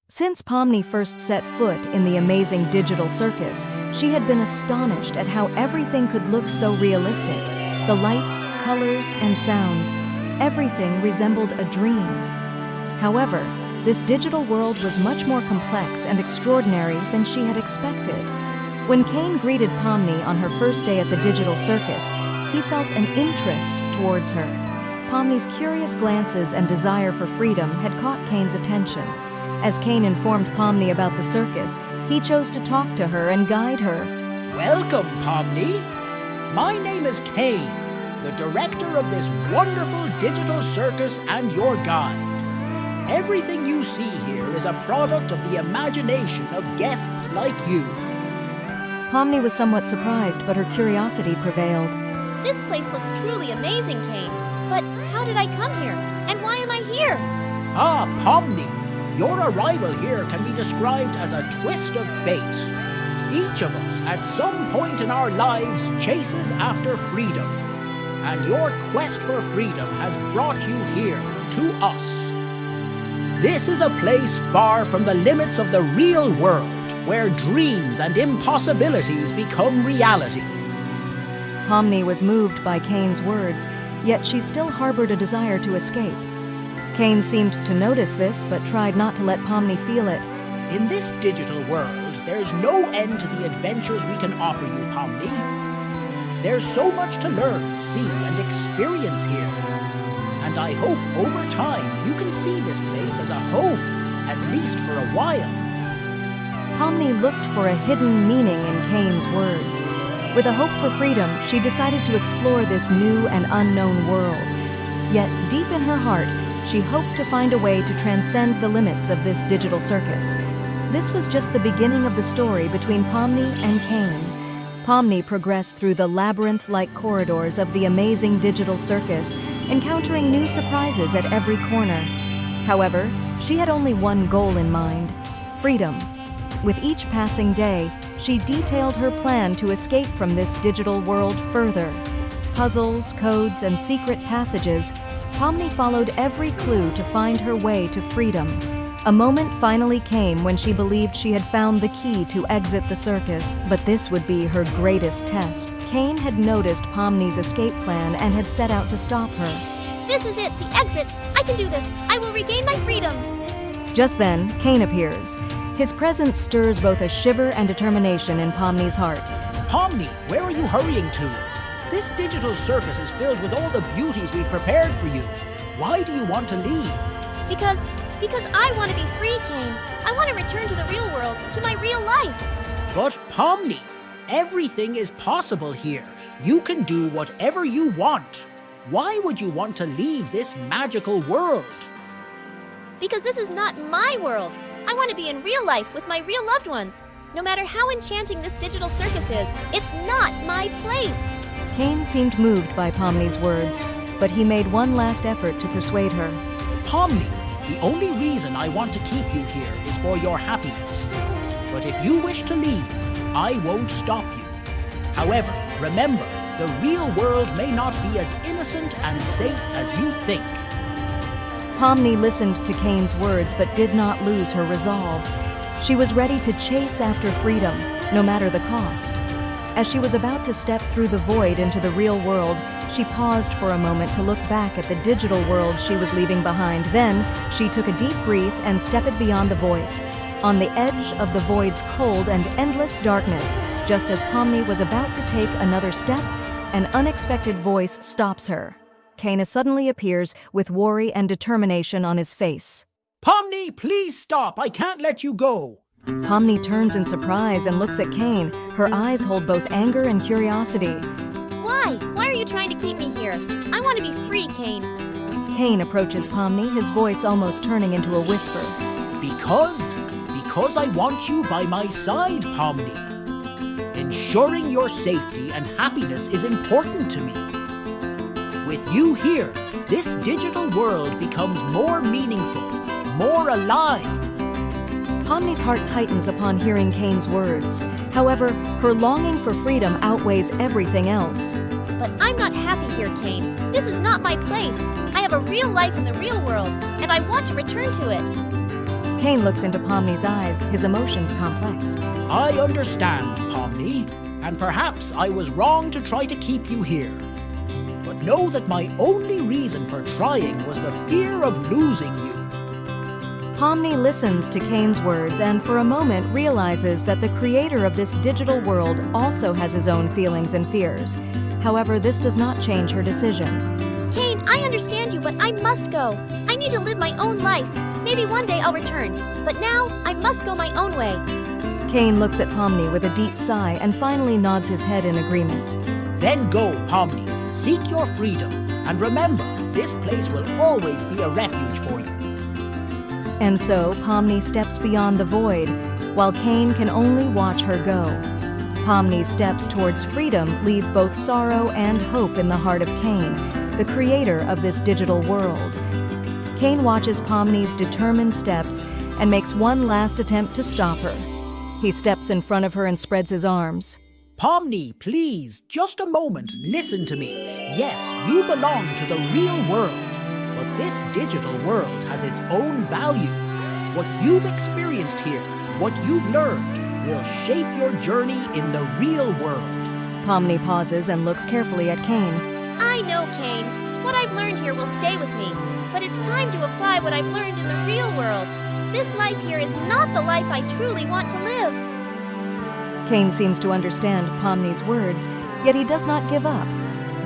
Since Pomni first set foot in the amazing digital circus, she had been astonished at how everything could look so realistic. The lights, colors, and sounds, everything resembled a dream. However, this digital world was much more complex and extraordinary than she had expected. When Kane greeted Pomni on her first day at the digital circus, he felt an interest towards her. Pomni's curious glances and desire for freedom had caught Kane's attention. As Kane informed Pomni about the circus, he chose to talk to her and guide her. Welcome, Pomni. My name is Kane, the director of this wonderful digital circus and your guide. Everything you see here is a product of the imagination of guests like you. Pomni was somewhat surprised, but her curiosity prevailed. This place looks truly amazing, Kane. But how did I come here? And why am I here? Ah, Pomni, your arrival here can be described as a twist of fate. Each of us, at some point in our lives, chases after freedom. And your quest for freedom has brought you here, to us. This is a place far from the limits of the real world, where dreams and impossibilities become reality. Pomni was moved by Kane's words, yet she still harbored a desire to escape. Kane seemed to notice this, but tried not to let Pomni feel it. In this digital world, there's no end to the adventures we can offer you, Pomni. There's so much to learn, see, and experience here. And I hope over time you can see this place as a home, at least for a while. Pomni looked for a hidden meaning in Kane's words. With a hope for freedom, she decided to explore this new and unknown world. Yet, deep in her heart, she hoped to find a way to transcend the limits of this digital circus. This was just the beginning of the story between Pomni and Kane. Pomni progressed through the labyrinth-like corridors of the amazing digital circus, encountering new surprises at every corner. However, she had only one goal in mind: freedom. With each passing day, she detailed her plan to escape from this digital world further. Puzzles, codes, and secret passages, Pomni followed every clue to find her way to freedom. A moment finally came when she believed she had found the key to exit the circus, but this would be her greatest test. Kane had noticed Pomni's escape plan and had set out to stop her. This is it, the exit. I can do this. I will regain my freedom. Just then, Kane appears. His presence stirs both a shiver and determination in Pomni's heart. Pomni, where are you hurrying to? This digital circus is filled with all the beauties we've prepared for you. Why do you want to leave? Because I want to be free, Kane. I want to return to the real world, to my real life. But Pomni, everything is possible here. You can do whatever you want. Why would you want to leave this magical world? Because this is not my world. I want to be in real life with my real loved ones. No matter how enchanting this digital circus is, it's not my place. Kane seemed moved by Pomni's words, but he made one last effort to persuade her. Pomni, the only reason I want to keep you here is for your happiness. But if you wish to leave, I won't stop you. However, remember, the real world may not be as innocent and safe as you think. Pomni listened to Kane's words but did not lose her resolve. She was ready to chase after freedom, no matter the cost. As she was about to step through the void into the real world, she paused for a moment to look back at the digital world she was leaving behind. Then, she took a deep breath and stepped beyond the void. On the edge of the void's cold and endless darkness, just as Pomni was about to take another step, an unexpected voice stops her. Kane suddenly appears with worry and determination on his face. Pomni, please stop! I can't let you go! Pomni turns in surprise and looks at Kane. Her eyes hold both anger and curiosity. Why? Why are you trying to keep me here? I want to be free, Kane. Kane approaches Pomni, his voice almost turning into a whisper. Because I want you by my side, Pomni. Ensuring your safety and happiness is important to me. With you here, this digital world becomes more meaningful, more alive. Pomni's heart tightens upon hearing Kane's words. However, her longing for freedom outweighs everything else. But I'm not happy here, Kane. This is not my place. I have a real life in the real world, and I want to return to it. Kane looks into Pomni's eyes, his emotions complex. I understand, Pomni, and perhaps I was wrong to try to keep you here. But know that my only reason for trying was the fear of losing you. Pomni listens to Kane's words and for a moment realizes that the creator of this digital world also has his own feelings and fears. However, this does not change her decision. Kane, I understand you, but I must go. I need to live my own life. Maybe one day I'll return, but now I must go my own way. Kane looks at Pomni with a deep sigh and finally nods his head in agreement. Then go, Pomni. Seek your freedom. And remember, this place will always be a refuge for you. And so, Pomni steps beyond the void, while Kane can only watch her go. Pomni's steps towards freedom leave both sorrow and hope in the heart of Kane, the creator of this digital world. Kane watches Pomni's determined steps and makes one last attempt to stop her. He steps in front of her and spreads his arms. Pomni, please, just a moment, listen to me. Yes, you belong to the real world. But this digital world has its own value. What you've experienced here, what you've learned, will shape your journey in the real world. Pomni pauses and looks carefully at Kane. I know, Kane. What I've learned here will stay with me. But it's time to apply what I've learned in the real world. This life here is not the life I truly want to live. Kane seems to understand Pomni's words, yet he does not give up.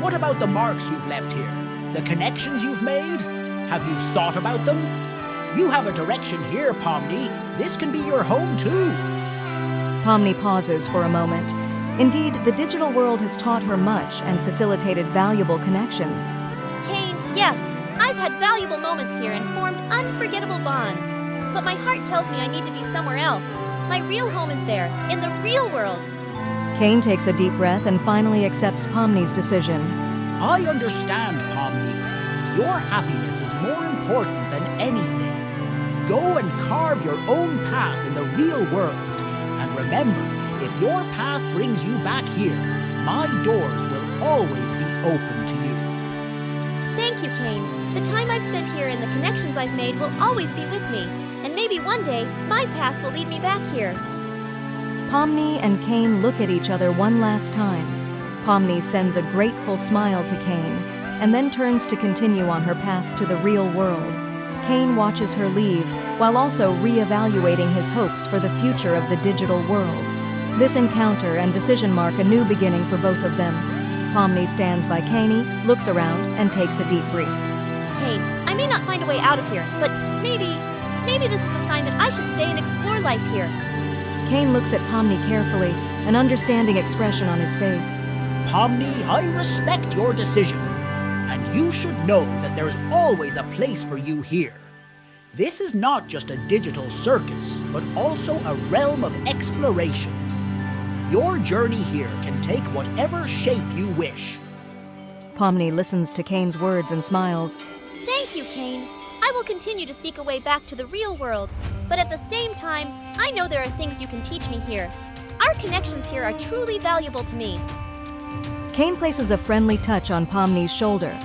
What about the marks you've left here? The connections you've made? Have you thought about them? You have a direction here, Pomni. This can be your home too. Pomni pauses for a moment. Indeed, the digital world has taught her much and facilitated valuable connections. Kane, yes, I've had valuable moments here and formed unforgettable bonds. But my heart tells me I need to be somewhere else. My real home is there, in the real world. Kane takes a deep breath and finally accepts Pomni's decision. I understand, Pomni. Your happiness is more important than anything. Go and carve your own path in the real world. And remember, if your path brings you back here, my doors will always be open to you. Thank you, Kane. The time I've spent here and the connections I've made will always be with me. And maybe one day, my path will lead me back here. Pomni and Kane look at each other one last time. Pomni sends a grateful smile to Kane, and then turns to continue on her path to the real world. Kane watches her leave, while also re-evaluating his hopes for the future of the digital world. This encounter and decision mark a new beginning for both of them. Pomni stands by Kane, looks around, and takes a deep breath. Kane, I may not find a way out of here, but maybe this is a sign that I should stay and explore life here. Kane looks at Pomni carefully, an understanding expression on his face. Pomni, I respect your decision. And you should know that there's always a place for you here. This is not just a digital circus, but also a realm of exploration. Your journey here can take whatever shape you wish. Pomni listens to Kane's words and smiles. Thank you, Kane. I will continue to seek a way back to the real world. But at the same time, I know there are things you can teach me here. Our connections here are truly valuable to me. Kane places a friendly touch on Pomni's shoulder.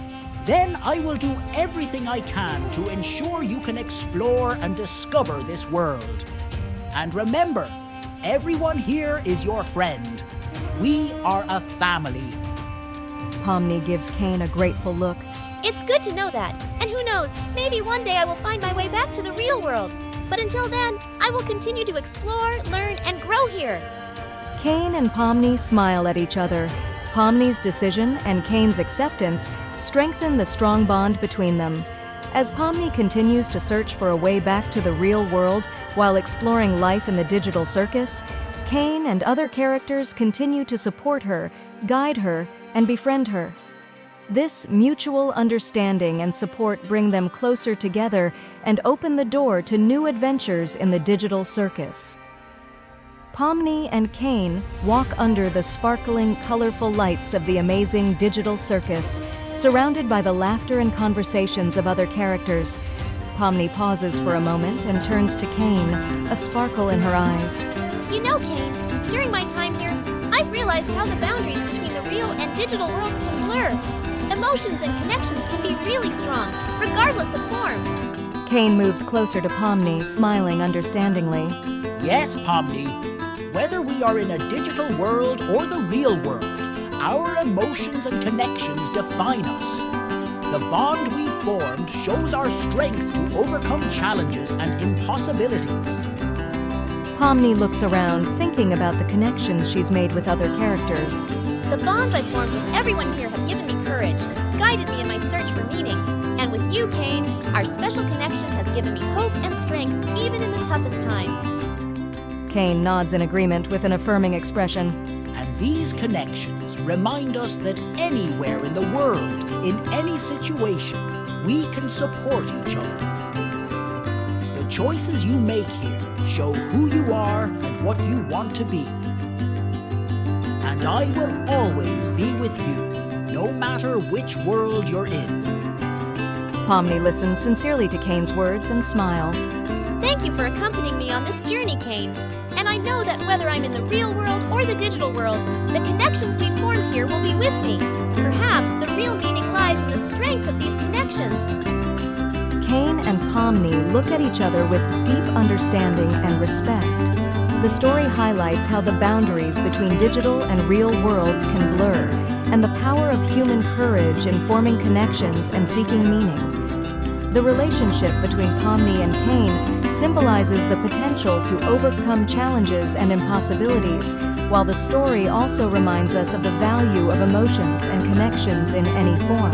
Then I will do everything I can to ensure you can explore and discover this world. And remember, everyone here is your friend. We are a family. Pomni gives Kane a grateful look. It's good to know that. And who knows, maybe one day I will find my way back to the real world. But until then, I will continue to explore, learn, and grow here. Kane and Pomni smile at each other. Pomni's decision and Kane's acceptance strengthen the strong bond between them. As Pomni continues to search for a way back to the real world while exploring life in the digital circus, Kane and other characters continue to support her, guide her, and befriend her. This mutual understanding and support bring them closer together and open the door to new adventures in the digital circus. Pomni and Kane walk under the sparkling, colorful lights of the amazing digital circus, surrounded by the laughter and conversations of other characters. Pomni pauses for a moment and turns to Kane, a sparkle in her eyes. You know, Kane, during my time here, I've realized how the boundaries between the real and digital worlds can blur. Emotions and connections can be really strong, regardless of form. Cain moves closer to Pomni, smiling understandingly. Yes, Pomni. Whether we are in a digital world or the real world, our emotions and connections define us. The bond we formed shows our strength to overcome challenges and impossibilities. Pomni looks around, thinking about the connections she's made with other characters. The bonds I've formed with everyone here have given me courage, guided me in my search for meaning. And with you, Cain, our special connection has given me hope and strength even in the toughest times. Cain nods in agreement with an affirming expression. And these connections remind us that anywhere in the world, in any situation, we can support each other. The choices you make here show who you are and what you want to be. And I will always be with you, no matter which world you're in. Pomni listens sincerely to Cain's words and smiles. Thank you for accompanying me on this journey, Cain. And I know that whether I'm in the real world or the digital world, the connections we formed here will be with me. Perhaps the real meaning lies in the strength of these connections. Cain and Pomni look at each other with deep understanding and respect. The story highlights how the boundaries between digital and real worlds can blur, and the power of human courage in forming connections and seeking meaning. The relationship between Pomni and Cain symbolizes the potential to overcome challenges and impossibilities, while the story also reminds us of the value of emotions and connections in any form.